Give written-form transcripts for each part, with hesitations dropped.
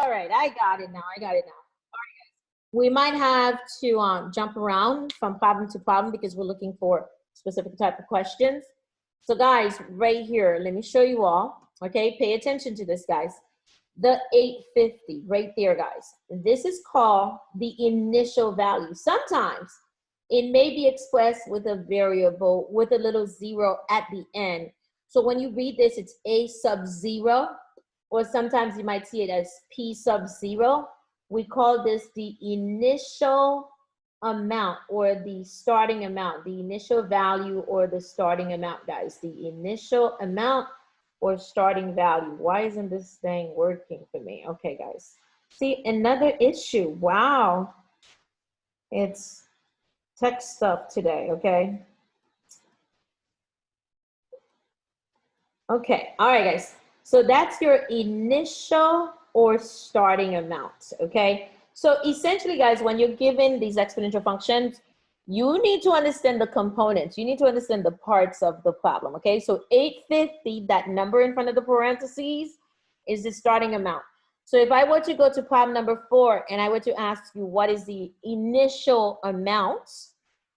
All right, I got it now. I got it now. We might have to jump around from problem to problem because we're looking for specific type of questions. So guys, right here, let me show you all. Okay, pay attention to this, guys. The 850 right there, guys. This is called the initial value. Sometimes it may be expressed with a variable with a little zero at the end. So when you read this, it's a sub 0, or sometimes you might see it as p sub 0. We call this the initial amount or the starting amount, the initial value or the starting amount, guys. The initial amount or starting value. Why isn't this thing working for me? Okay, guys. See, another issue. Wow. It's tech stuff today, okay? Okay, all right, guys. So that's your initial or starting amount, okay? So essentially, guys, when you're given these exponential functions, you need to understand the components. You need to understand the parts of the problem, okay? So 850, that number in front of the parentheses, is the starting amount. So if I were to go to problem number 4 and I were to ask you what is the initial amount,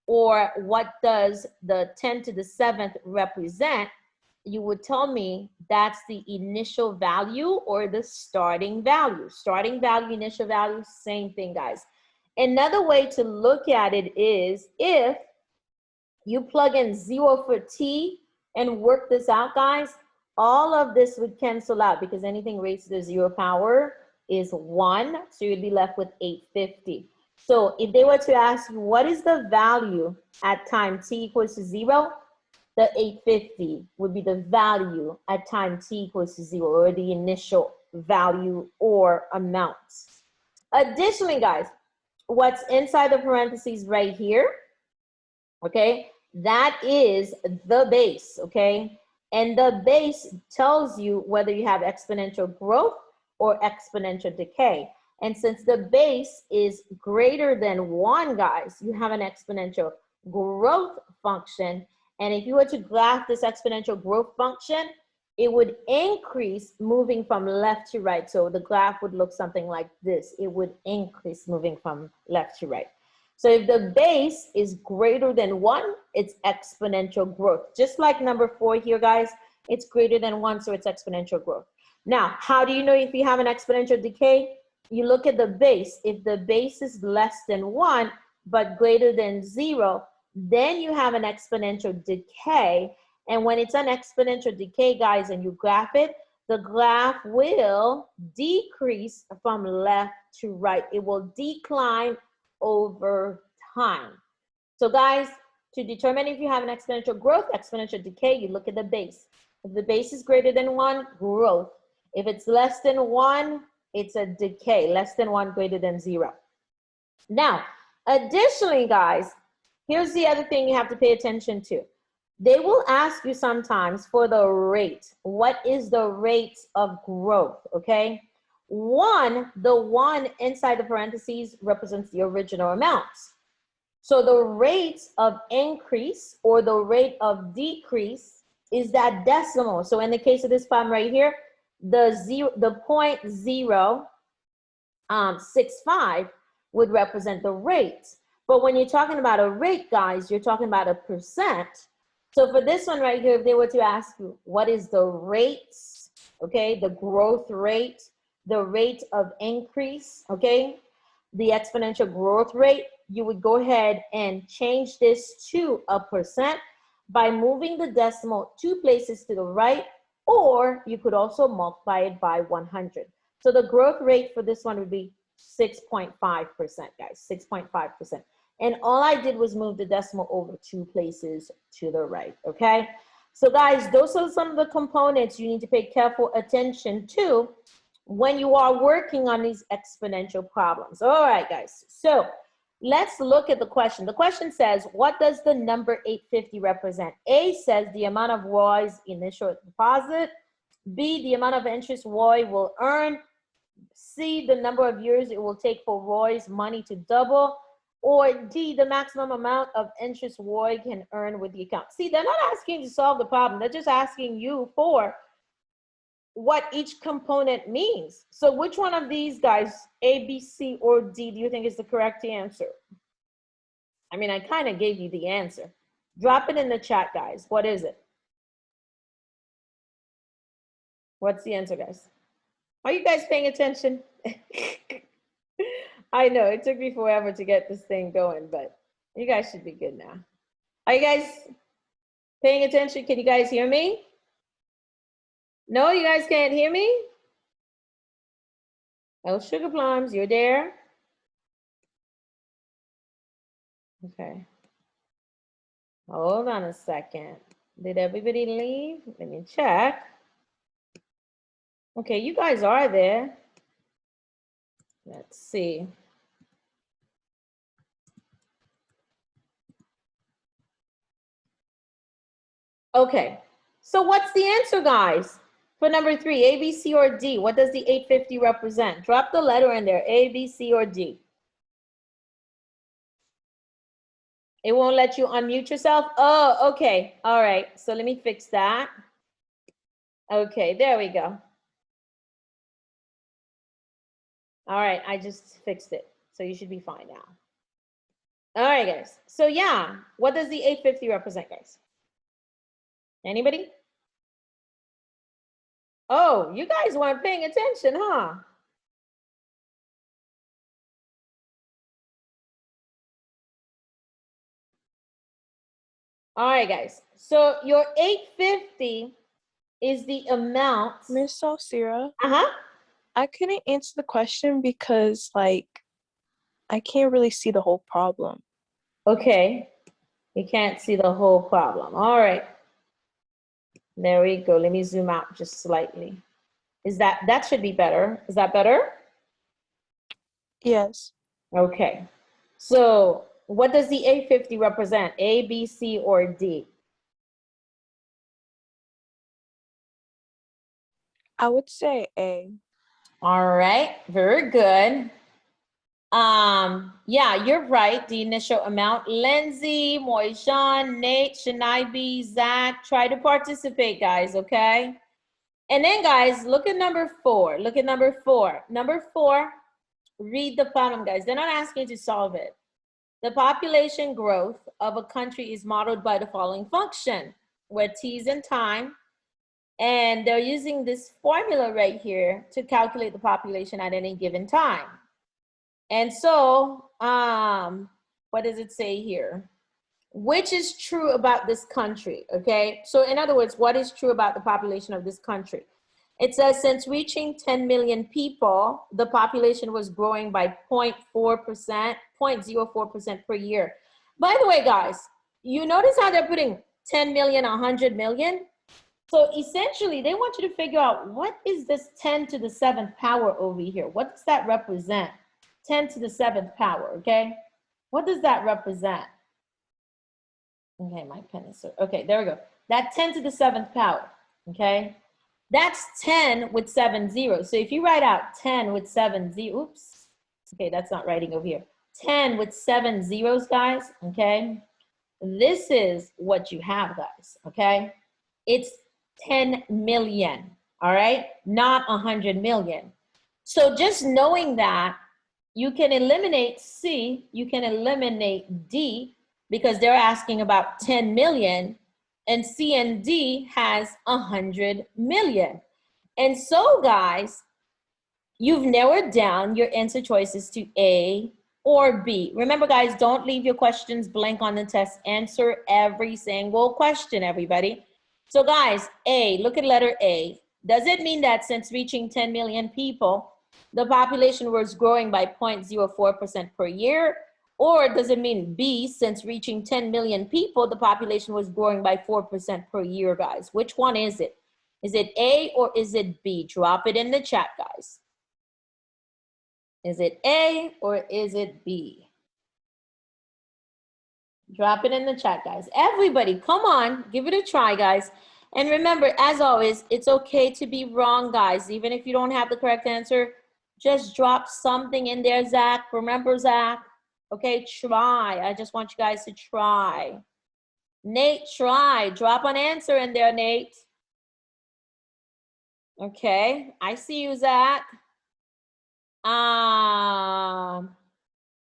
or what does the 10 to the 7th represent, you would tell me that's the initial value or the starting value. Starting value, initial value, same thing, guys. Another way to look at it is if you plug in 0 for t and work this out, guys, all of this would cancel out because anything raised to the 0 power is 1, so you'd be left with 850. So if they were to ask you what is the value at time t equals to 0, the 850 would be the value at time t equals to 0, or the initial value or amount. Additionally, guys, what's inside the parentheses right here, okay, that is the base, okay? And the base tells you whether you have exponential growth or exponential decay. And since the base is greater than 1, guys, you have an exponential growth function. And if you were to graph this exponential growth function, it would increase moving from left to right. So the graph would look something like this. It would increase moving from left to right. So if the base is greater than 1, it's exponential growth. Just like number 4 here, guys, it's greater than 1, so it's exponential growth. Now, how do you know if you have an exponential decay? You look at the base. If the base is less than 1, but greater than 0, then you have an exponential decay. And when it's an exponential decay, guys, and you graph it, the graph will decrease from left to right. It will decline over time. So guys, to determine if you have an exponential growth, exponential decay, you look at the base. If the base is greater than 1, growth. If it's less than 1, it's a decay. Less than 1, greater than 0. Now, additionally, guys, here's the other thing you have to pay attention to. They will ask you sometimes for the rate. What is the rate of growth, okay? 1, the 1 inside the parentheses represents the original amount. So the rate of increase or the rate of decrease is that decimal. So in the case of this problem right here, the 0.065 would represent the rate. But when you're talking about a rate, guys, you're talking about a percent. So for this one right here, if they were to ask you, what is the rate, okay, the growth rate, the rate of increase, okay, the exponential growth rate, you would go ahead and change this to a percent by moving the decimal 2 places to the right, or you could also multiply it by 100. So the growth rate for this one would be 6.5%, guys, 6.5%. And all I did was move the decimal over 2 places to the right, okay? So guys, those are some of the components you need to pay careful attention to when you are working on these exponential problems. All right, guys, so let's look at the question. The question says, what does the number 850 represent? A says the amount of Roy's initial deposit. B, the amount of interest Roy will earn. C, the number of years it will take for Roy's money to double. Or D, the maximum amount of interest Roy can earn with the account. See, they're not asking you to solve the problem. They're just asking you for what each component means. So which one of these guys, A, B, C, or D, do you think is the correct answer? I mean, I kind of gave you the answer. Drop it in the chat, guys. What is it? What's the answer, guys? Are you guys paying attention? I know it took me forever to get this thing going, but you guys should be good now. Are you guys paying attention? Can you guys hear me? No, you guys can't hear me? Oh, Sugar Plums, you're there? Okay. Hold on a second. Did everybody leave? Let me check. Okay, you guys are there. Let's see. Okay, so what's the answer, guys? For number 3, A, B, C, or D, what does the 850 represent? Drop the letter in there, A, B, C, or D. It won't let you unmute yourself? Oh, okay, all right, so let me fix that. Okay, there we go. All right, I just fixed it, so you should be fine now. All right, guys, so yeah, what does the 850 represent, guys? Anybody? Oh, you guys weren't paying attention, huh? All right, guys. So your 850 is the amount. Miss Salsira, Uh-huh. I couldn't answer the question because, like, I can't really see the whole problem. Okay. You can't see the whole problem. All right. There we go. Let me zoom out just slightly. That should be better. Is that better? Yes. Okay. So what does the 850 represent? A, B, C, or D? I would say A. All right. Very good. Yeah, you're right. The initial amount. Lindsay, Moijan, Nate, Shanibi, Zach, try to participate, guys, okay? And then, guys, look at number 4. Look at number 4. Number 4, read the problem, guys. They're not asking you to solve it. The population growth of a country is modeled by the following function, where t is in time, and they're using this formula right here to calculate the population at any given time. And so, what does it say here? Which is true about this country, okay? So in other words, what is true about the population of this country? It says since reaching 10 million people, the population was growing by 0.4%, 0.04% per year. By the way, guys, you notice how they're putting 10 million, 100 million? So essentially, they want you to figure out what is this 10 to the 7th power over here? What does that represent? 10 to the 7th power, okay? What does that represent? Okay, my pen is, okay, there we go. That 10 to the 7th power, okay? That's 10 with 7 zeros. So if you write out 10 with 7 zeros, oops, okay, that's not writing over here. 10 with 7 zeros, guys, okay? This is what you have, guys, okay? It's 10 million, all right? Not 100 million. So just knowing that, you can eliminate C, you can eliminate D, because they're asking about 10 million, and C and D has 100 million. And so, guys, you've narrowed down your answer choices to A or B. Remember, guys, don't leave your questions blank on the test. Answer every single question, everybody. So, guys, A, look at letter A. Does it mean that since reaching 10 million people, the population was growing by 0.04% per year? Or does it mean B, since reaching 10 million people, the population was growing by 4% per year, guys? Which one is it? Is it A or is it B? Drop it in the chat, guys. Is it A or is it B? Drop it in the chat, guys. Everybody, come on, give it a try, guys. And remember, as always, it's okay to be wrong, guys. Even if you don't have the correct answer, just drop something in there, Zach. Remember, Zach? Okay, try. I just want you guys to try. Nate, try. Drop an answer in there, Nate. Okay, I see you, Zach. How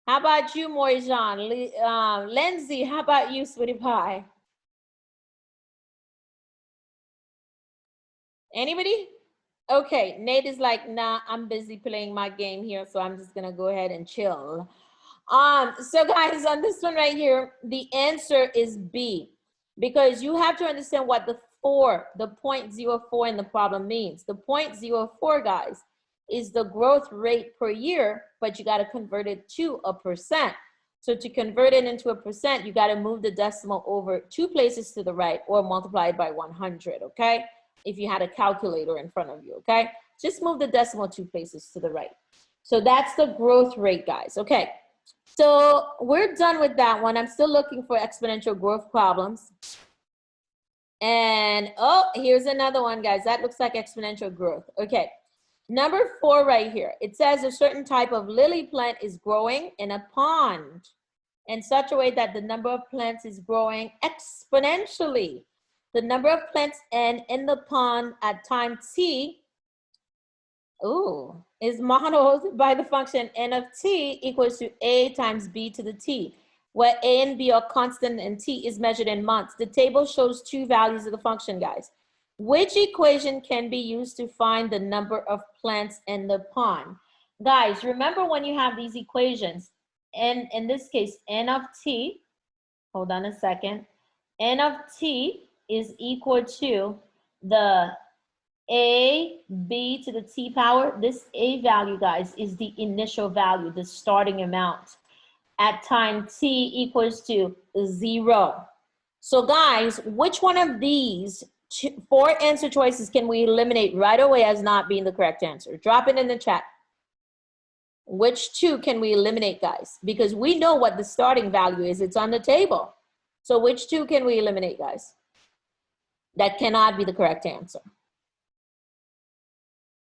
about you, Moijan? Lindsay, how about you, sweetie pie? Anybody? Okay, Nate is like, nah, I'm busy playing my game here, so I'm just gonna go ahead and chill. So guys, on this one right here, the answer is B, because you have to understand what the 0.04 in the problem means. The 0.04, guys, is the growth rate per year, but you got to convert it to a percent. So to convert it into a percent, you got to move the decimal over 2 places to the right or multiply it by 100, okay? If you had a calculator in front of you, okay? Just move the decimal 2 places to the right. So that's the growth rate, guys, okay? So we're done with that one. I'm still looking for exponential growth problems. And oh, here's another one, guys. That looks like exponential growth. Okay, number 4 right here. It says a certain type of lily plant is growing in a pond in such a way that the number of plants is growing exponentially. The number of plants in the pond at time t is modeled by the function n of t equals to a times b to the t, where a and b are constant and t is measured in months. The table shows 2 values of the function, guys. Which equation can be used to find the number of plants in the pond? Guys, remember when you have these equations, and in this case, n of t, hold on a second, n of t is equal to the a, b to the t power. This a value, guys, is the initial value, the starting amount at time t equals to 0. So guys, which one of these 4 answer choices can we eliminate right away as not being the correct answer? Drop it in the chat. Which 2 can we eliminate, guys? Because we know what the starting value is. It's on the table. So which 2 can we eliminate, guys? That cannot be the correct answer.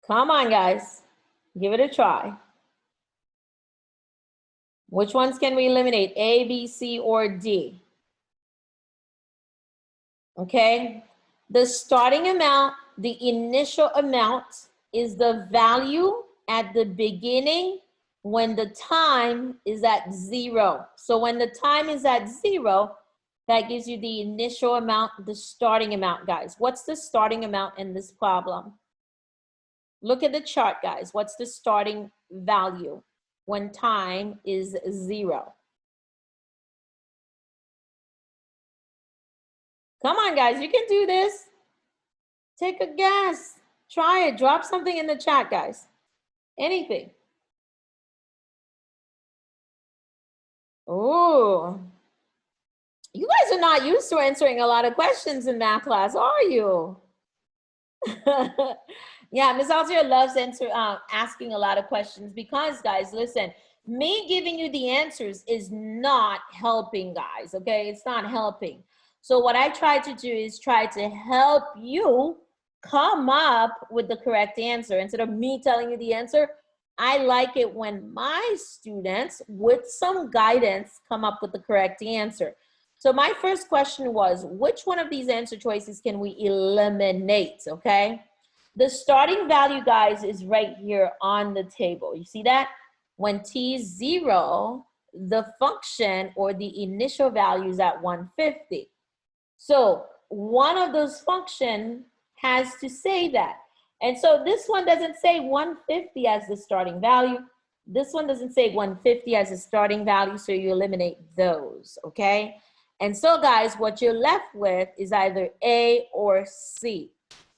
Come on, guys. Give it a try. Which ones can we eliminate? A, B, C, or D? Okay. The starting amount, the initial amount, is the value at the beginning when the time is at 0. So when the time is at 0, that gives you the initial amount, the starting amount, guys. What's the starting amount in this problem? Look at the chart, guys. What's the starting value when time is 0? Come on, guys. You can do this. Take a guess. Try it. Drop something in the chat, guys. Anything. Oh, you guys are not used to answering a lot of questions in math class, are you? Yeah, Ms. Altier loves asking a lot of questions because, guys, listen, me giving you the answers is not helping, guys, okay? It's not helping. So what I try to do is try to help you come up with the correct answer. Instead of me telling you the answer, I like it when my students, with some guidance, come up with the correct answer. So my first question was, which one of these answer choices can we eliminate, okay? The starting value, guys, is right here on the table. You see that? When t is 0, the function or the initial value is at 150. So one of those functions has to say that. And so this one doesn't say 150 as the starting value. This one doesn't say 150 as a starting value, so you eliminate those, okay? And so, guys, what you're left with is either A or C.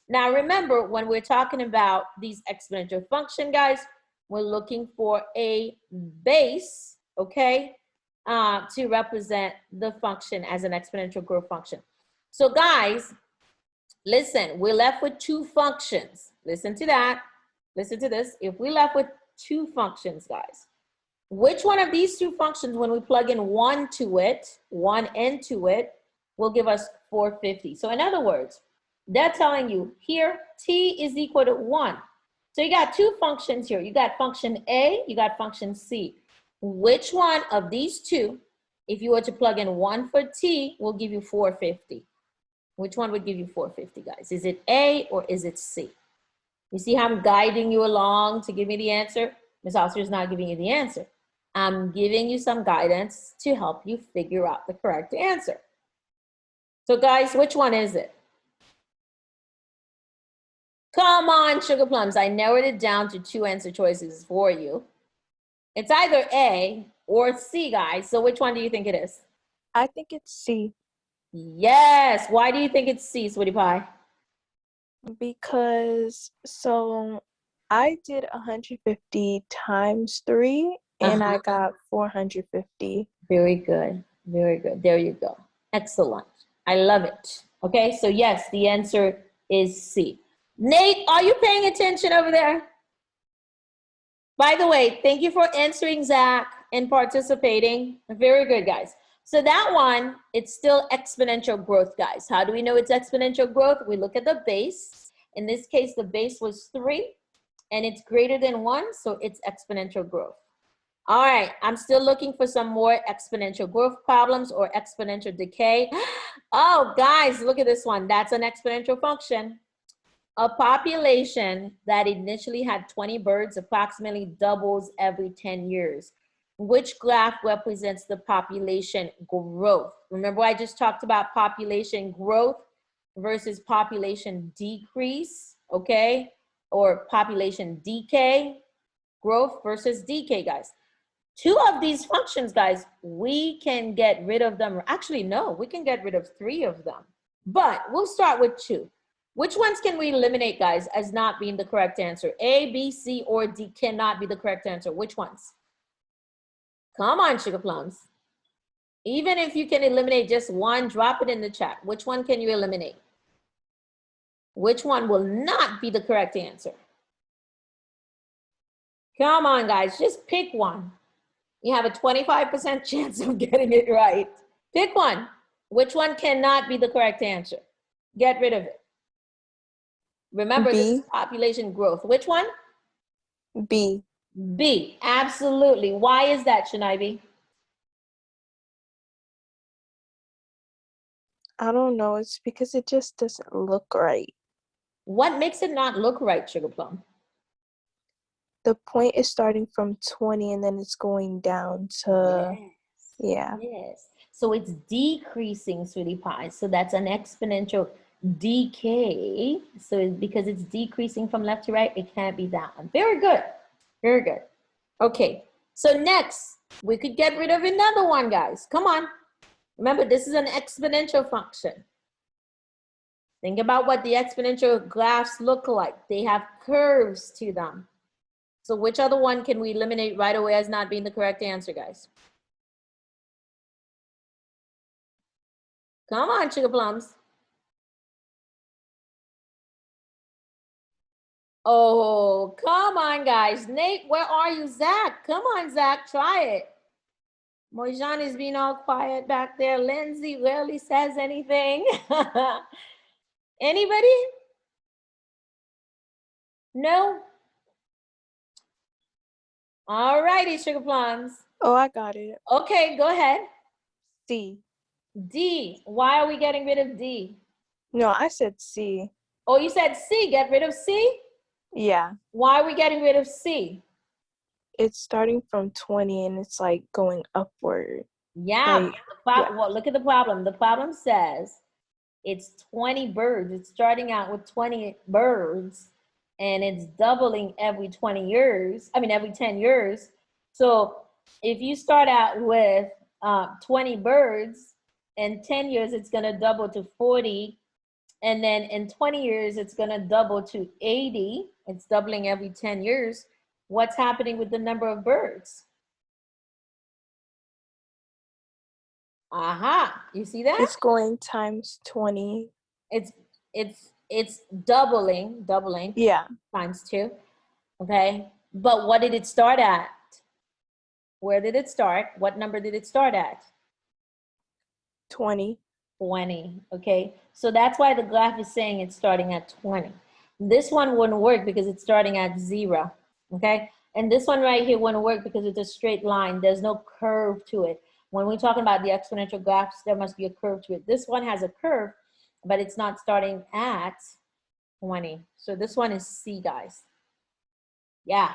Now, remember, when we're talking about these exponential function, guys, we're looking for a base, okay, to represent the function as an exponential growth function. So, guys, listen, we're left with 2 functions. Listen to that. Listen to this. If we're left with 2 functions, guys, which one of these 2 functions, when we plug in 1 to it, 1 into it, will give us 450? So in other words, they're telling you here, t is equal to 1. So you got 2 functions here. You got function A, you got function C. Which one of these 2, if you were to plug in 1 for t, will give you 450? Which one would give you 450, guys? Is it A or is it C? You see how I'm guiding you along to give me the answer? Ms. Oster is not giving you the answer. I'm giving you some guidance to help you figure out the correct answer. So guys, which one is it? Come on, Sugar Plums. I narrowed it down to 2 answer choices for you. It's either A or C, guys. So which one do you think it is? I think it's C. Yes. Why do you think it's C, Sweetie Pie? Because so I did 150 times 3 and I got 450. Very good. Very good. There you go. Excellent. I love it. Okay, so yes, the answer is C. Nate, are you paying attention over there? By the way, thank you for answering, Zach, and participating. Very good, guys. So that one, it's still exponential growth, guys. How do we know it's exponential growth? We look at the base. In this case, the base was 3, and it's greater than 1, so it's exponential growth. All right, I'm still looking for some more exponential growth problems or exponential decay. Oh, guys, look at this one. That's an exponential function. A population that initially had 20 birds approximately doubles every 10 years. Which graph represents the population growth? Remember, I just talked about population growth versus population decrease, okay? Or population decay, growth versus decay, guys. 2 of these functions, guys, we can get rid of them. Actually, no, we can get rid of 3 of them. But we'll start with 2. Which ones can we eliminate, guys, as not being the correct answer? A, B, C, or D cannot be the correct answer. Which ones? Come on, Sugar Plums. Even if you can eliminate just one, drop it in the chat. Which one can you eliminate? Which one will not be the correct answer? Come on, guys, just pick one. You have a 25% chance of getting it right. Pick one. Which one cannot be the correct answer? Get rid of it. Remember, this is population growth. Which one? B. B, absolutely. Why is that, Shanibi? I don't know. It's because it just doesn't look right. What makes it not look right, Sugar Plum? The point is starting from 20 and then it's going down to, yes. Yeah. Yes. So it's decreasing, Sweetie Pie. So that's an exponential decay. So because it's decreasing from left to right, it can't be that one. Very good. Very good. Okay. So next, we could get rid of another one, guys. Come on. Remember, this is an exponential function. Think about what the exponential graphs look like. They have curves to them. So which other one can we eliminate right away as not being the correct answer, guys? Come on, Sugar Plums. Oh, come on, guys. Nate, where are you? Zach, come on, Zach, try it. Mojan is being all quiet back there. Lindsay rarely says anything. Anybody? No? All righty, Sugar Plums. Oh, I got it. Okay, go ahead. C. D. Why are we getting rid of D? No, I said C. Oh, you said C. Get rid of C? Yeah. Why are we getting rid of C? It's starting from 20 and it's like going upward. Yeah. Well, look at the problem. The problem says it's 20 birds. It's starting out with 20 birds and it's doubling every 20 years. I mean, every 10 years. So if you start out with 20 birds, in 10 years, it's going to double to 40. And then in 20 years, it's going to double to 80. It's doubling every 10 years. What's happening with the number of birds? Aha, you see that? It's going times 20. It's doubling. Yeah. Times 2. Okay. But what did it start at? Where did it start? What number did it start at? 20. 20. Okay. So that's why the graph is saying it's starting at 20. This one wouldn't work because it's starting at 0. Okay. And this one right here wouldn't work because it's a straight line. There's no curve to it. When we're talking about the exponential graphs, there must be a curve to it. This one has a curve, but it's not starting at 20. So this one is C, guys. Yeah.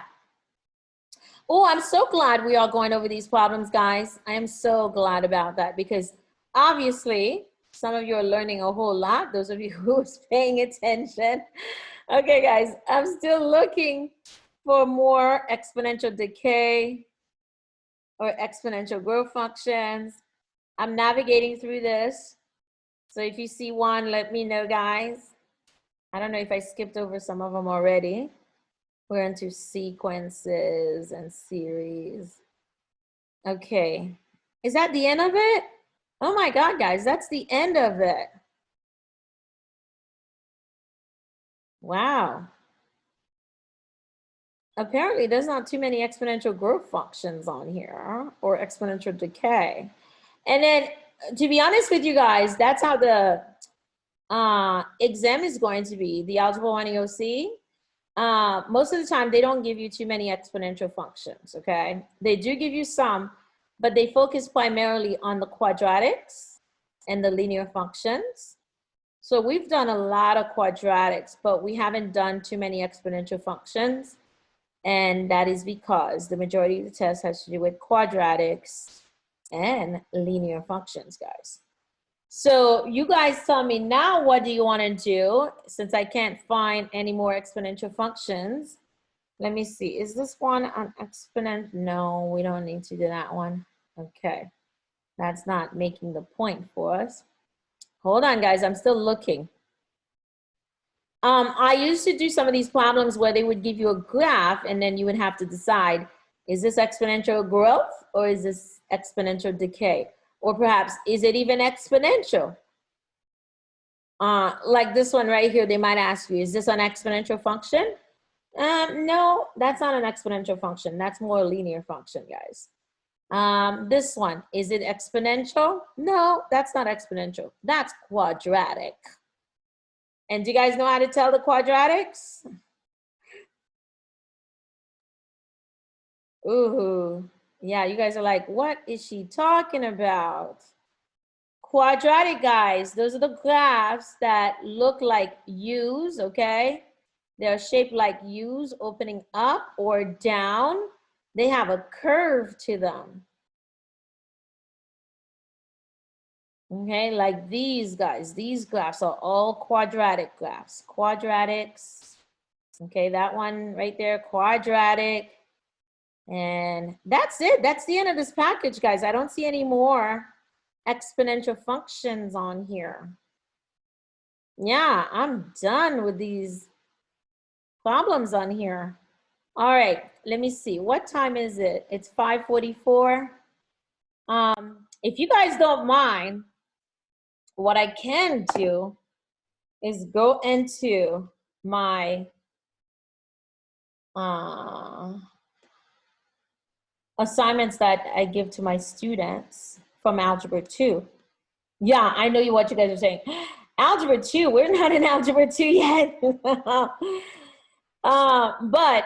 Oh, I'm so glad we are going over these problems, guys. I am so glad about that because obviously some of you are learning a whole lot. Those of you who is paying attention. Okay, guys, I'm still looking for more exponential decay or exponential growth functions. I'm navigating through this. So if you see one, let me know, guys. I don't know if I skipped over some of them already. We're into sequences and series. Okay. Is that the end of it? Oh my God, guys, that's the end of it. Wow. Apparently, there's not too many exponential growth functions on here or exponential decay. And then, to be honest with you guys, that's how the exam is going to be, the Algebra 1 EOC. Most of the time, they don't give you too many exponential functions, okay? They do give you some, but they focus primarily on the quadratics and the linear functions. So we've done a lot of quadratics, but we haven't done too many exponential functions. And that is because the majority of the test has to do with quadratics and linear functions, guys. So you guys tell me now, what do you want to do? Since I can't find any more exponential functions, let me see. Is this one an exponent? No, we don't need to do that one. Okay, that's not making the point for us. Hold on, guys, I'm still looking. I used to do some of these problems where they would give you a graph and then you would have to decide, is this exponential growth or is this exponential decay? Or perhaps, is it even exponential? Like this one right here, they might ask you, is this an exponential function? No, that's not an exponential function. That's more a linear function, guys. This one, is it exponential? No, that's not exponential. That's quadratic. And do you guys know how to tell the quadratics? Ooh, yeah, you guys are like, what is she talking about? Quadratic, guys, those are the graphs that look like U's, okay? They're shaped like U's, opening up or down. They have a curve to them. Okay, like these guys, these graphs are all quadratic graphs. Quadratics, okay, that one right there, quadratic. And that's it. That's the end of this package, guys. I don't see any more exponential functions on here. Yeah, I'm done with these problems on here. All right, let me see. What time is it? It's 5:44. If you guys don't mind, what I can do is go into my assignments that I give to my students from Algebra 2. Yeah, I know what you guys are saying. Algebra 2, we're not in Algebra 2 yet. But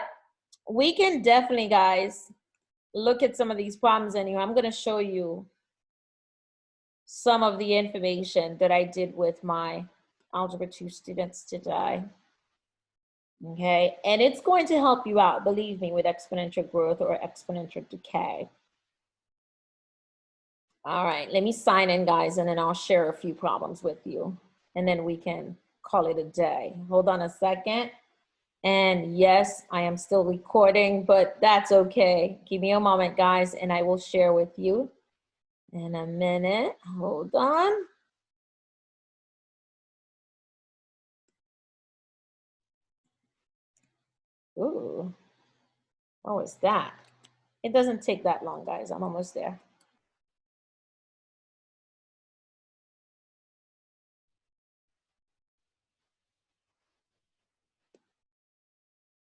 we can definitely, guys, look at some of these problems anyway. I'm going to show you some of the information that I did with my Algebra 2 students today. Okay, and it's going to help you out, believe me, with exponential growth or exponential decay. All right, let me sign in, guys, and then I'll share a few problems with you, and then we can call it a day. Hold on a second. And yes, I am still recording, but that's okay. Give me a moment, guys, and I will share with you in a minute. Hold on. Ooh, what was that? It doesn't take that long, guys. I'm almost there.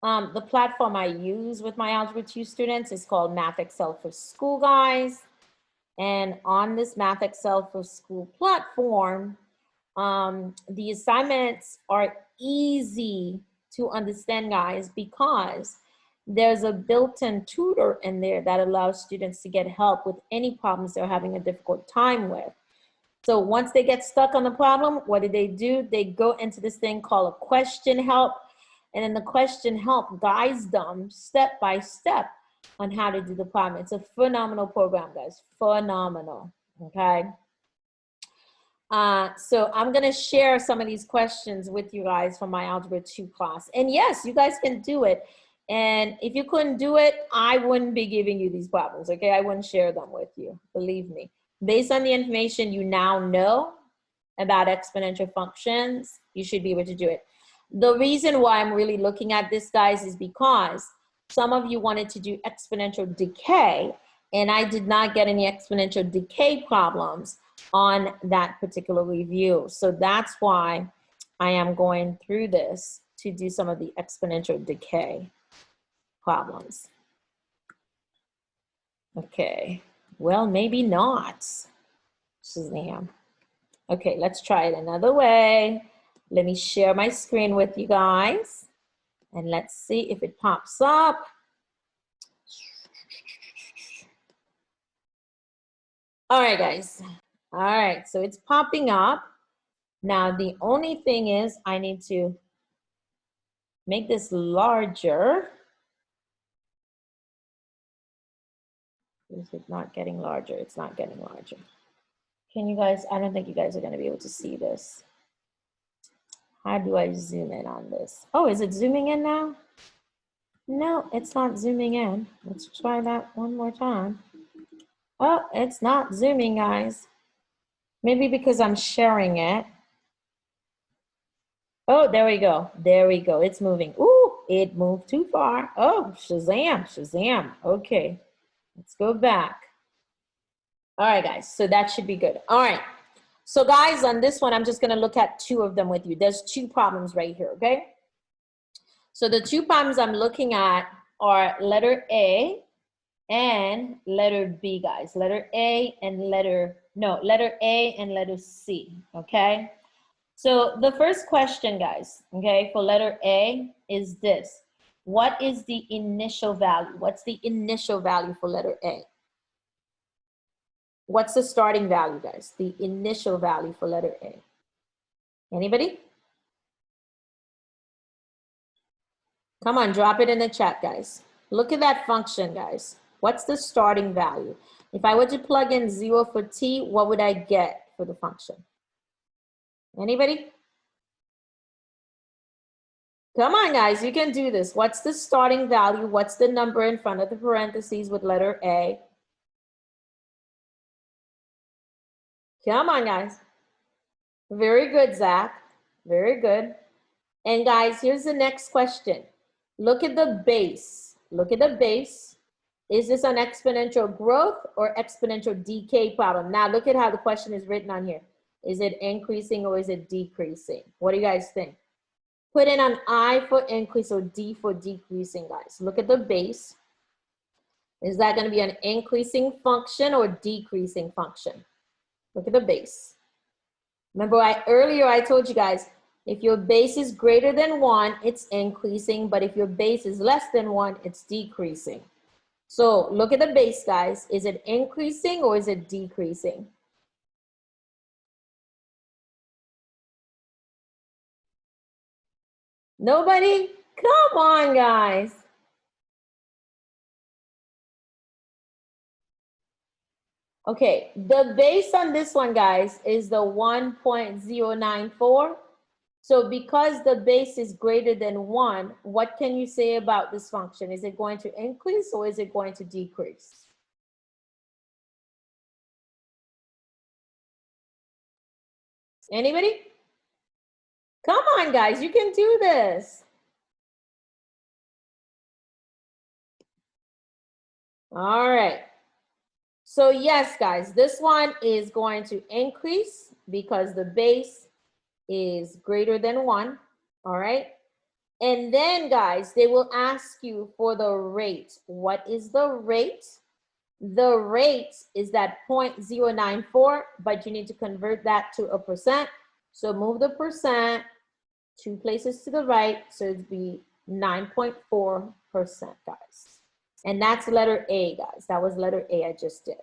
The platform I use with my Algebra 2 students is called Math Excel for School, guys. And on this Math Excel for School platform, the assignments are easy to understand, guys, because there's a built-in tutor in there that allows students to get help with any problems they're having a difficult time with. So once they get stuck on the problem, what do? They go into this thing called a question help. And then the question help guides them step by step on how to do the problem. It's a phenomenal program, guys. Phenomenal. Okay. So I'm going to share some of these questions with you guys from my Algebra 2 class. And yes, you guys can do it. And if you couldn't do it, I wouldn't be giving you these problems, okay? I wouldn't share them with you, believe me. Based on the information you now know about exponential functions, you should be able to do it. The reason why I'm really looking at this, guys, is because some of you wanted to do exponential decay, and I did not get any exponential decay problems on that particular review. So that's why I am going through this to do some of the exponential decay problems. Okay, well, maybe not. Shazam. Okay, let's try it another way. Let me share my screen with you guys, and let's see if it pops up. All right, guys. All right, so it's popping up. Now, the only thing is I need to make this larger. Is it not getting larger? It's not getting larger. Can you guys, I don't think you guys are going to be able to see this. How do I zoom in on this? Oh, is it zooming in now? No, it's not zooming in. Let's try that one more time. Oh, it's not zooming, guys. Maybe because I'm sharing it. Oh, there we go. There we go. It's moving. Ooh, it moved too far. Oh, Shazam, Shazam. Okay, let's go back. All right, guys, so that should be good. All right, so guys, on this one, I'm just gonna look at two of them with you. There's two problems right here, okay? So the two problems I'm looking at are letter A and letter B, guys. Letter A and letter A and letter C, okay? So the first question, guys, okay, for letter A is this. What is the initial value? What's the initial value for letter A? What's the starting value, guys? The initial value for letter A. Anybody? Come on, drop it in the chat, guys. Look at that function, guys. What's the starting value? If I were to plug in 0 for t, what would I get for the function? Anybody? Come on, guys, you can do this. What's the starting value? What's the number in front of the parentheses with letter A? Come on, guys. Very good, Zach. Very good. And guys, here's the next question. Look at the base. Look at the base. Is this an exponential growth or exponential decay problem? Now look at how the question is written on here. Is it increasing or is it decreasing? What do you guys think? Put in an I for increase or D for decreasing, guys. Look at the base. Is that going to be an increasing function or decreasing function? Look at the base. Remember, earlier I told you guys, if your base is greater than 1, it's increasing, but if your base is less than 1, it's decreasing. So look at the base, guys. Is it increasing or is it decreasing? Nobody? Come on, guys. Okay, the base on this one, guys, is the 1.094. So because the base is greater than 1, what can you say about this function? Is it going to increase or is it going to decrease? Anybody? Come on, guys, you can do this. All right. So yes, guys, this one is going to increase because the base is greater than 1. All right. And then, guys, they will ask you for the rate. What is the rate? The rate is that 0.094, but you need to convert that to a percent. So move the percent 2 places to the right, so it'd be 9.4%, guys. And that's letter A, guys. That was letter A I just did.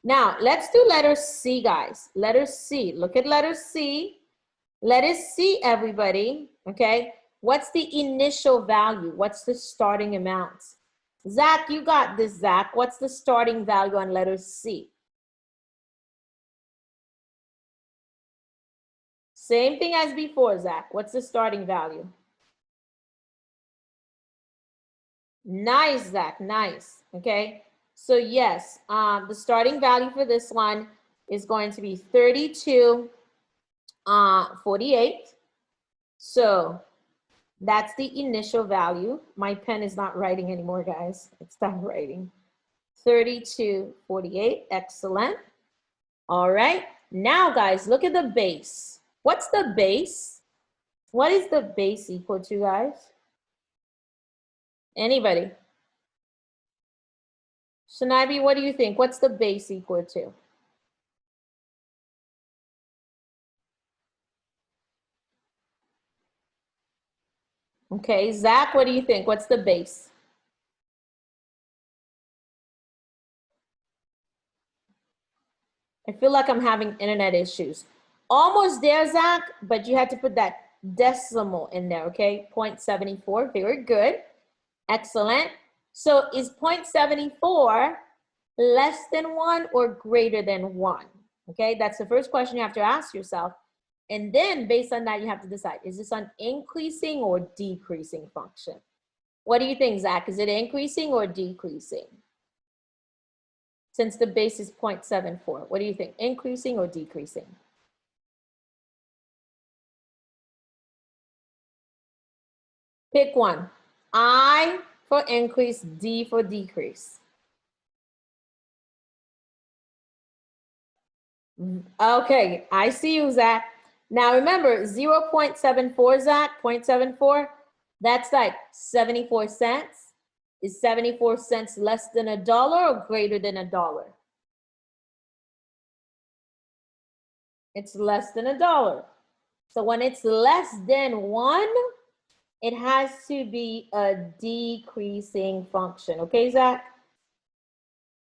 Now, let's do letter C, guys. Letter C. Look at letter C. Letter C, everybody, okay? What's the initial value? What's the starting amount? Zach, you got this, Zach. What's the starting value on letter C? Same thing as before, Zach. What's the starting value? Nice, Zach, nice, okay? So yes, the starting value for this one is going to be 32.48. So that's the initial value. My pen is not writing anymore, guys. It stopped writing. 32.48, excellent. All right, now guys, look at the base. What's the base? What is the base equal to, guys? Anybody? Shanabi, what do you think? What's the base equal to? Okay, Zach, what do you think? What's the base? I feel like I'm having internet issues. Almost there, Zach, but you had to put that decimal in there, okay? 0.74, very good. Excellent. So is 0.74 less than 1 or greater than 1? Okay, that's the first question you have to ask yourself. And then based on that, you have to decide, is this an increasing or decreasing function? What do you think, Zach? Is it increasing or decreasing? Since the base is 0.74, what do you think? Increasing or decreasing? Pick one. I for increase, D for decrease. Okay, I see you, Zach. Now remember, 0.74, Zach, 0.74, that's like 74 cents. Is 74 cents less than $1 or greater than $1? It's less than $1. So when it's less than 1, it has to be a decreasing function. Okay, Zach?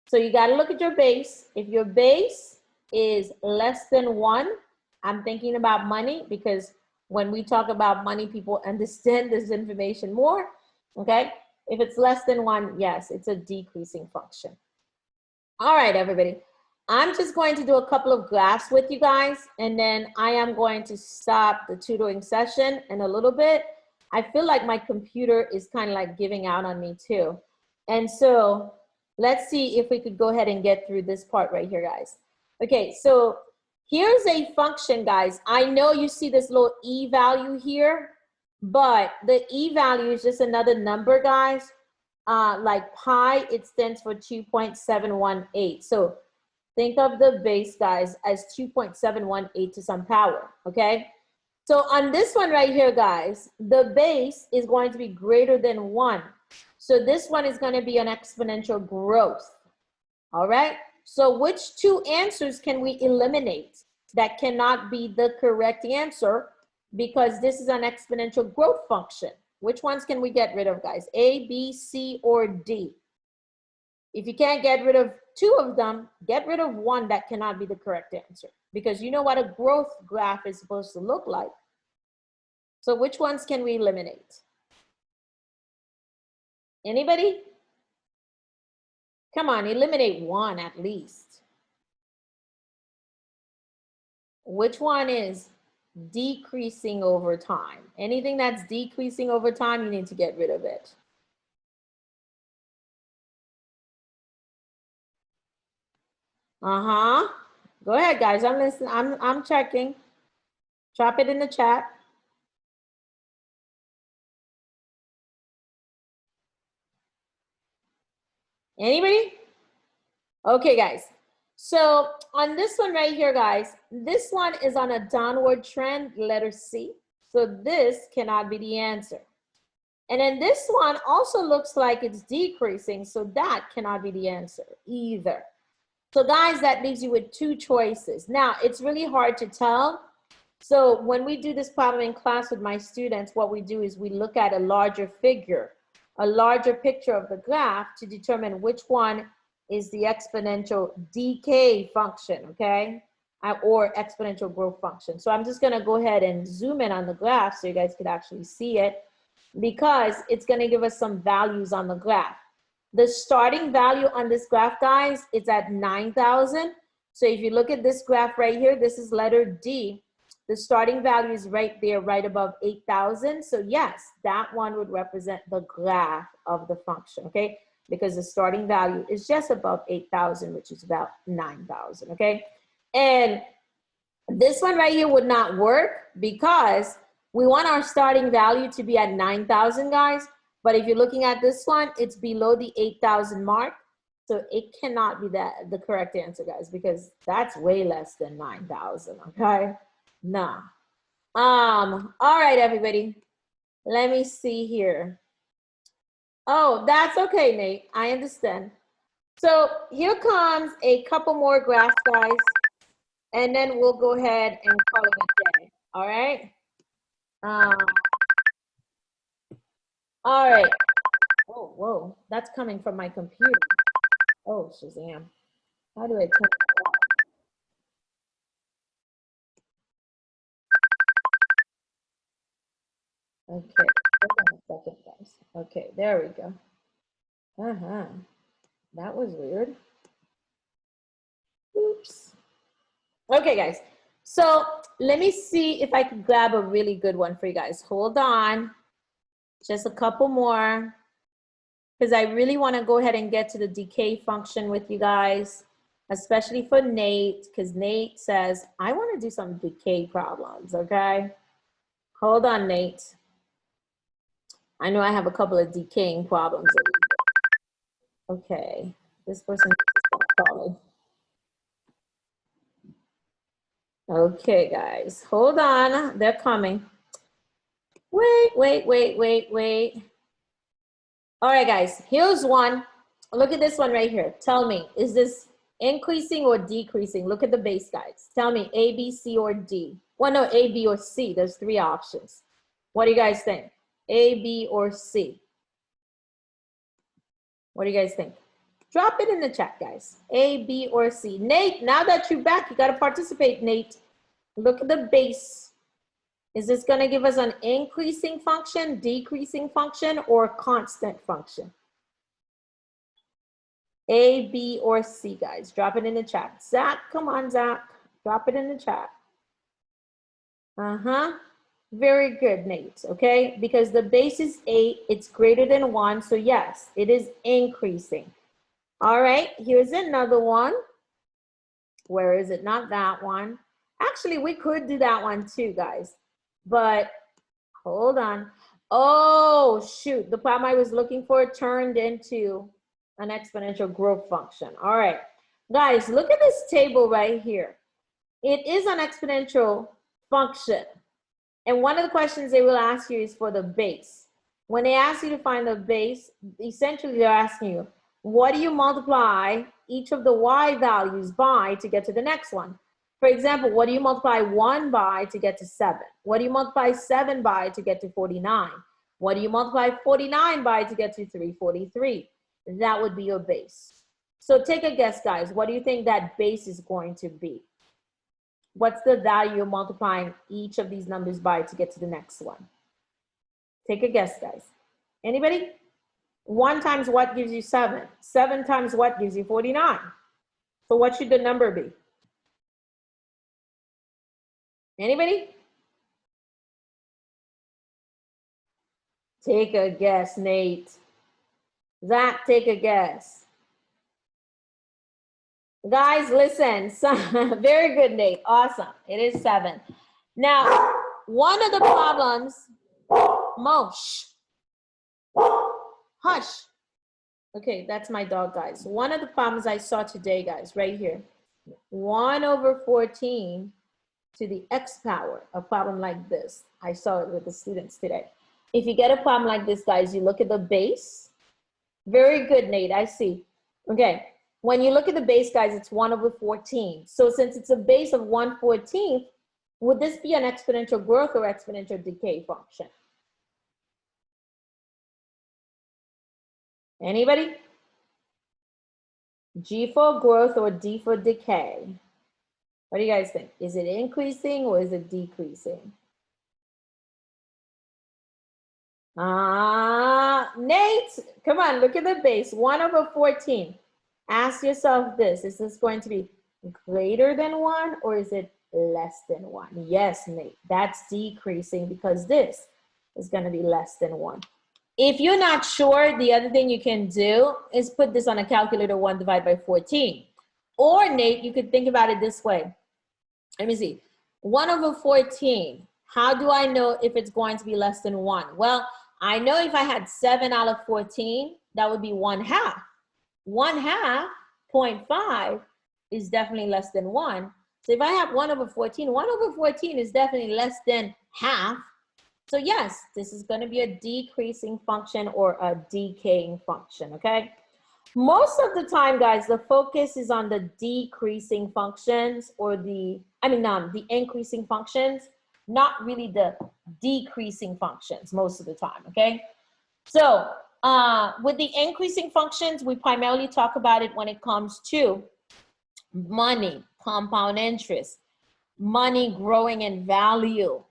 So you got to look at your base. If your base is less than 1, I'm thinking about money, because when we talk about money, people understand this information more. Okay? If it's less than 1, yes, it's a decreasing function. All right, everybody. I'm just going to do a couple of graphs with you guys, and then I am going to stop the tutoring session in a little bit. I feel like my computer is kind of like giving out on me too. And so let's see if we could go ahead and get through this part right here, guys. Okay, so here's a function, guys. I know you see this little e value here, but the e value is just another number, guys. Like pi, it stands for 2.718. So think of the base, guys, as 2.718 to some power, okay? So on this one right here, guys, the base is going to be greater than 1. So this one is going to be an exponential growth, all right? So which two answers can we eliminate? That cannot be the correct answer because this is an exponential growth function. Which ones can we get rid of, guys? A, B, C, or D? If you can't get rid of 2 of them, get rid of 1 that cannot be the correct answer, because you know what a growth graph is supposed to look like. So which ones can we eliminate? Anybody? Come on, eliminate 1 at least. Which one is decreasing over time? Anything that's decreasing over time, you need to get rid of it. Uh-huh. Go ahead, guys. I'm listening. I'm checking. Drop it in the chat. Anybody? Okay, guys. So on this one right here, guys, this one is on a downward trend, letter C. So this cannot be the answer. And then this one also looks like it's decreasing. So that cannot be the answer either. So guys, that leaves you with 2 choices. Now, it's really hard to tell. So when we do this problem in class with my students, what we do is we look at a larger figure, a larger picture of the graph to determine which one is the exponential decay function, okay? Or exponential growth function. So I'm just gonna go ahead and zoom in on the graph so you guys could actually see it, because it's gonna give us some values on the graph. The starting value on this graph, guys, is at 9,000. So if you look at this graph right here, this is letter D. The starting value is right there, right above 8,000. So yes, that one would represent the graph of the function, okay? Because the starting value is just above 8,000, which is about 9,000, okay? And this one right here would not work because we want our starting value to be at 9,000, guys. But if you're looking at this one, it's below the 8,000 mark. So it cannot be the correct answer, guys, because that's way less than 9,000, okay? Nah. All right, everybody. Let me see here. Oh, that's okay, Nate. I understand. So here comes a couple more graphs, guys, and then we'll go ahead and call it a day. All right. All right. Oh, whoa, that's coming from my computer. Oh, Shazam. How do I turn that off? Okay, hold on a second, guys. Okay, there we go. That was weird. Oops. Okay, guys. So let me see if I can grab a really good one for you guys. Hold on. Just a couple more, because I really want to go ahead and get to the decay function with you guys, especially for Nate, because Nate says, I want to do some decay problems, okay? Hold on, Nate. I know I have a couple of decaying problems over here. Okay, this person needs to stop calling. Okay, guys, hold on, they're coming. Wait. All right, guys, here's one. Look at this one right here. Tell me, is this increasing or decreasing? Look at the base, guys. Tell me, A, B, C, or D. Well, no, A, B, or C. There's three options. What do you guys think? A, B, or C? What do you guys think? Drop it in the chat, guys. A, B, or C. Nate, now that you're back, you got to participate, Nate. Look at the base. Is this going to give us an increasing function, decreasing function, or constant function? A, B, or C, guys. Drop it in the chat. Zach, come on, Zach. Drop it in the chat. Very good, Nate, okay? Because the base is 8, it's greater than 1, so yes, it is increasing. All right, here's another one. Where is it? Not that one. Actually, we could do that one too, guys. But hold on. Oh, shoot. The problem I was looking for turned into an exponential growth function. All right. Guys, look at this table right here. It is an exponential function. And one of the questions they will ask you is for the base. When they ask you to find the base, essentially they're asking you, what do you multiply each of the y values by to get to the next one? For example, what do you multiply 1 by to get to 7? What do you multiply 7 by to get to 49? What do you multiply 49 by to get to 343? That would be your base. So take a guess, guys. What do you think that base is going to be? What's the value you're multiplying each of these numbers by to get to the next one? Take a guess, guys. Anybody? 1 times what gives you 7? 7 times what gives you 49? So what should the number be? Anybody? Take a guess, Nate. Zach, take a guess. Guys, listen. Very good, Nate. Awesome. It is 7. Now, one of the problems, Mosh. Hush. Okay, that's my dog, guys. One of the problems I saw today, guys, right here. 1 over 14 to the x power, a problem like this. I saw it with the students today. If you get a problem like this, guys, you look at the base. Very good, Nate, I see. Okay, when you look at the base, guys, it's 1 over 14. So since it's a base of 1/14, would this be an exponential growth or exponential decay function? Anybody? G for growth or D for decay? What do you guys think? Is it increasing or is it decreasing? Nate, come on, look at the base. 1 over 14. Ask yourself this. Is this going to be greater than 1 or is it less than 1? Yes, Nate, that's decreasing because this is going to be less than 1. If you're not sure, the other thing you can do is put this on a calculator, 1 divided by 14. Or, Nate, you could think about it this way. Let me see. 1 over 14. How do I know if it's going to be less than 1? Well, I know if I had 7 out of 14, that would be 1/2. 1/2, 0.5 is definitely less than 1. So if I have 1 over 14, 1 over 14 is definitely less than half. So yes, this is going to be a decreasing function or a decaying function, okay? Most of the time, guys, the focus is on the decreasing functions or the increasing functions, not really the decreasing functions most of the time, okay? So with the increasing functions, we primarily talk about it when it comes to money, compound interest, money growing in value.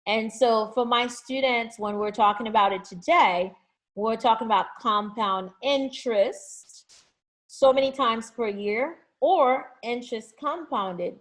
And so for my students, when we're talking about it today, we're talking about compound interest so many times per year or interest compounded